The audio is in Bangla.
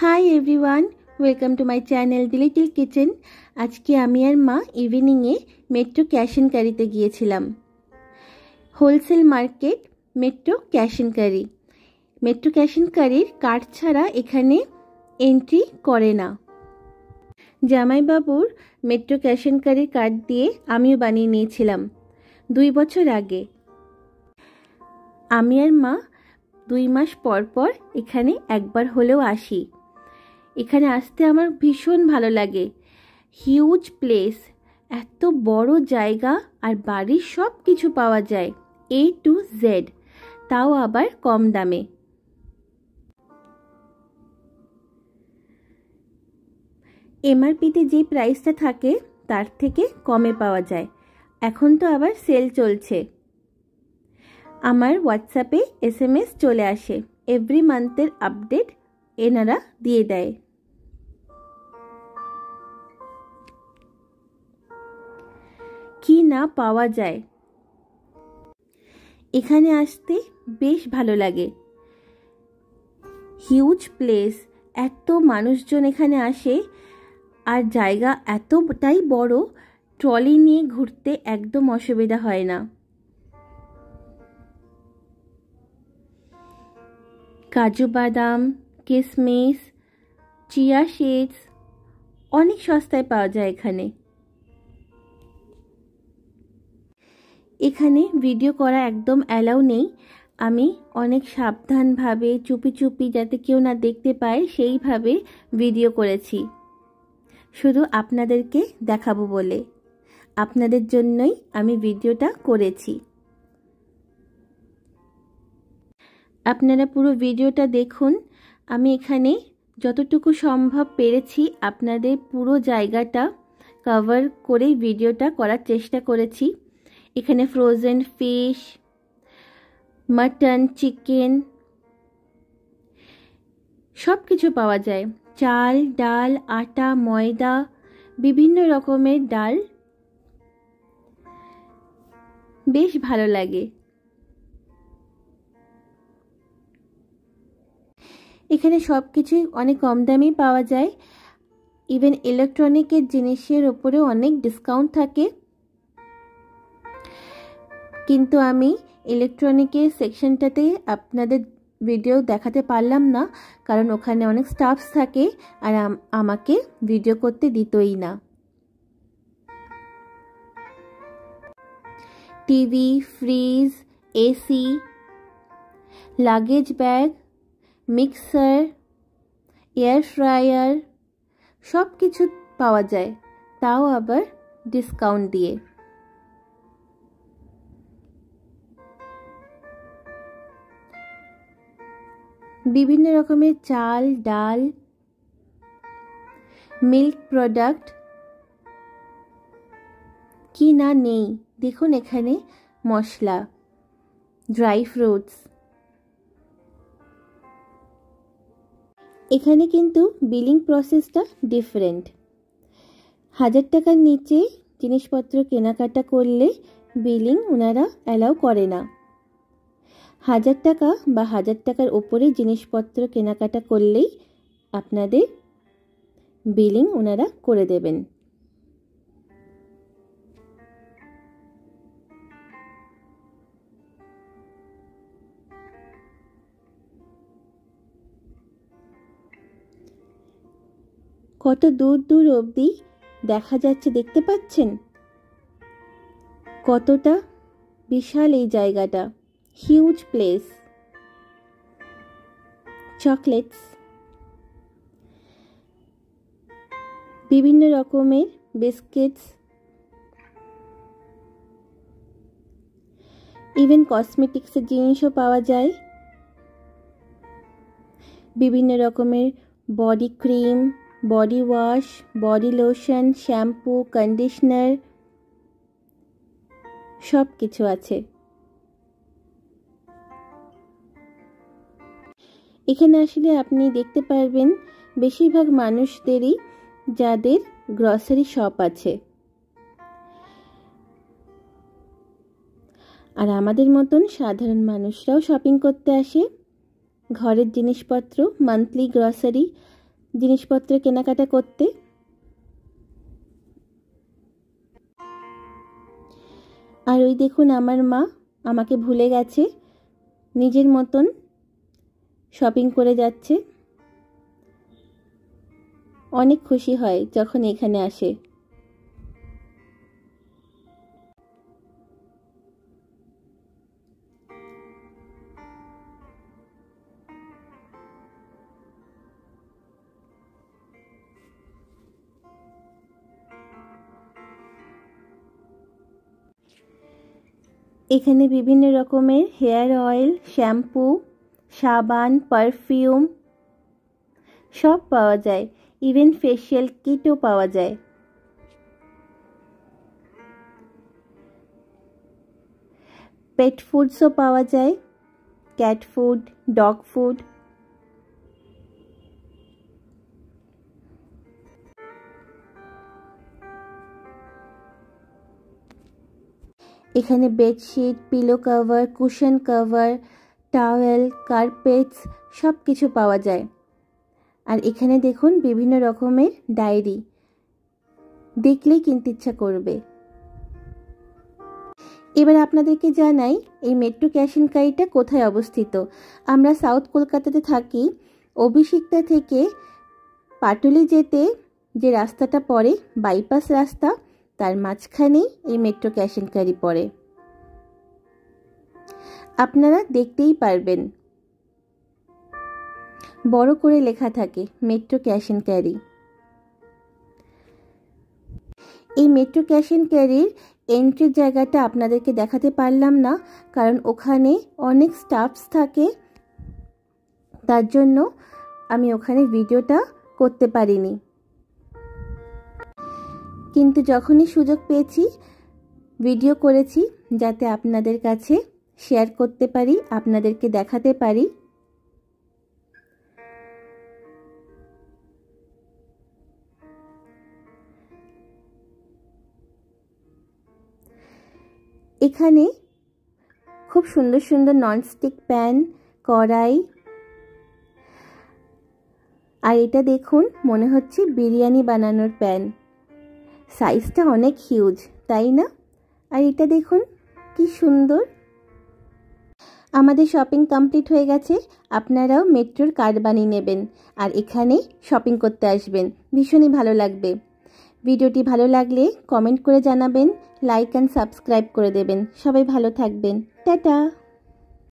High everyone, welcome to my channel the little kitchen. আজকে আমি আর মা ইভিনিংয়ে মেট্রো ক্যাশ এন্ড ক্যারিতে গিয়েছিলাম। Wholesale market Metro cash and carry. Metro cash and ক্যারির কার্ড ছাড়া এখানে এন্ট্রি করে না। জামাইবাবুর মেট্রো ক্যাশ এন্ড ক্যারির কার্ড দিয়ে আমিও বানিয়ে নিয়েছিলাম 2 বছর আগে। আমি আর মা 2 মাস পর পর এখানে একবার হলেও আসি। এখানে আসতে আমার ভীষণ ভালো লাগে। হিউজ প্লেস, এত বড় জায়গা, আর বাড়ির সব কিছু পাওয়া যায় A to Z, তাও আবার কম দামে। এমআরপিতে যে প্রাইসটা থাকে তার থেকে কমে পাওয়া যায়। এখন তো আবার সেল চলছে। আমার হোয়াটসঅ্যাপে SMS চলে আসে, এভরি মান্থের আপডেট এনারা দিয়ে দেয়। কি না পাওয়া যায়, এখানে আসতে বেশ ভালো লাগে। হিউজ প্লেস, এত মানুষজন এখানে আসে, আর জায়গা এতটাই বড়, ট্রলি নিয়ে ঘুরতে একদম অসুবিধা হয় না। কাজু বাদাম, কিশমিশ, চিয়া সিডস অনেক সস্তায় পাওয়া যায় এখানে। এখানে ভিডিও করা একদম অ্যালাউ নেই। আমি অনেক সাবধানভাবে চুপি চুপি, যাতে কেউ না দেখতে পায়, সেইভাবে ভিডিও করেছি, শুধু আপনাদেরকে দেখাবো বলে। আপনাদের জন্যই আমি ভিডিওটা করেছি। আপনারা পুরো ভিডিওটা দেখুন। আমি এখানে যতটুকু সম্ভব পেরেছি আপনাদের পুরো জায়গাটা কভার করেই ভিডিওটা করার চেষ্টা করেছি। এখানে ফ্রোজেন ফিশ, মাটন, চিকেন সব কিছু পাওয়া যায়। চাল, ডাল, আটা, ময়দা, বিভিন্ন রকমের ডাল, বেশ ভালো লাগে। এখানে সব কিছুই অনেক কম দামেই পাওয়া যায়। ইভেন ইলেকট্রনিকের জিনিসের ওপরেও অনেক ডিসকাউন্ট থাকে, কিন্তু আমি ইলেকট্রনিকের সেকশনটাতে আপনাদের ভিডিও দেখাতে পারলাম না, কারণ ওখানে অনেক স্টাফস থাকে আর আমাকে ভিডিও করতে দিতই না। TV, fridge, AC, luggage bag, mixer, air fryer সব কিছু পাওয়া যায়, তাও আবার ডিসকাউন্ট দিয়ে। বিভিন্ন রকমের চাল, ডাল, মিল্ক প্রোডাক্ট, কি না নেই দেখুন। এখানে মশলা, ড্রাই ফ্রুটস। এখানে কিন্তু বিলিং প্রসেসটা ডিফারেন্ট। 1000 টাকার নিচে জিনিসপত্র কেনাকাটা করলে বিলিং ওনারা অ্যালাউ করে না। 1000 টাকা বা 1000 টাকার ওপরে জিনিসপত্র কেনাকাটা করলেই আপনাদের বিলিং ওনারা করে দেবেন। কত দূর দূর অবধি দেখা যাচ্ছে, দেখতে পাচ্ছেন কতটা বিশাল এই জায়গাটা। Huge place. চকলেটস, বিভিন্ন রকমের বিস্কিটস, ইভেন কসমেটিক্সের জিনিসও পাওয়া যায়। বিভিন্ন রকমের body cream, body wash, body lotion, shampoo, conditioner সব কিছু আছে। এখানে আসলে আপনি দেখতে পারবেন বেশিরভাগ মানুষদেরই যাদের গ্রসারি শপ আছে, আর আমাদের মতন সাধারণ মানুষরাও শপিং করতে আসে। ঘরের জিনিসপত্র, মান্থলি গ্রসারি জিনিসপত্র কেনাকাটা করতে। আর ওই দেখুন আমার মা আমাকে ভুলে গেছে, নিজের মতন শপিং করে যাচ্ছে। অনেক খুশি হয় যখন এখানে আসে। এখানে বিভিন্ন রকমের হেয়ার অয়েল, শ্যাম্পু, সাবান, পারফিউম সব পাওয়া যায়। ইভেন ফেশিয়াল কিটও পাওয়া যায়। পেট ফুডসও পাওয়া যায়, ক্যাট ফুড, ডগ ফুড। এখানে bedsheet, pillow cover, cushion cover, towel, carpets সব কিছু পাওয়া যায়। আর এখানে দেখুন বিভিন্ন রকমের ডায়েরি, দেখলেই কিনতে ইচ্ছা করবে। এবার আপনাদেরকে জানাই এই মেট্রো ক্যাশ এন্ড ক্যারিটা কোথায় অবস্থিত। আমরা সাউথ কলকাতাতে থাকি। অভিষিক্তা থেকে পাটুলি যেতে যে রাস্তাটা পড়ে, বাইপাস রাস্তা, তার মাঝখানেই এই মেট্রো ক্যাশ এন্ড ক্যারি পড়ে। আপনারা দেখতেই পারবেন, বড় করে লেখা থাকে মেট্রো ক্যাশ এন্ড ক্যারি। এই মেট্রো ক্যাশ এন্ড ক্যারির এন্ট্রির জায়গাটা আপনাদেরকে দেখাতে পারলাম না, কারণ ওখানে অনেক স্টাফস থাকে, তার জন্য আমি ওখানে ভিডিওটা করতে পারিনি। কিন্তু যখনই সুযোগ পেয়েছি ভিডিও করেছি, যাতে আপনাদের কাছে শেয়ার করতে পারি, আপনাদেরকে দেখাতে পারি। এখানে খুব সুন্দর সুন্দর ননস্টিক প্যান, কড়াই, আর এটা দেখুন মনে হচ্ছে বিরিয়ানি বানানোর প্যান। সাইজটা অনেক হিউজ, তাই না? আর এটা দেখুন কি সুন্দর। আমাদের শপিং কমপ্লিট হয়ে গেছে। আপনারাও মেট্রোর কার্ড বানিয়ে নেবেন আর এখানে শপিং করতে আসবেন, ভীষণই ভালো লাগবে। ভিডিওটি ভালো লাগলে কমেন্ট করে জানাবেন, লাইক অ্যান্ড সাবস্ক্রাইব করে দেবেন। সবাই ভালো থাকবেন। টাটা।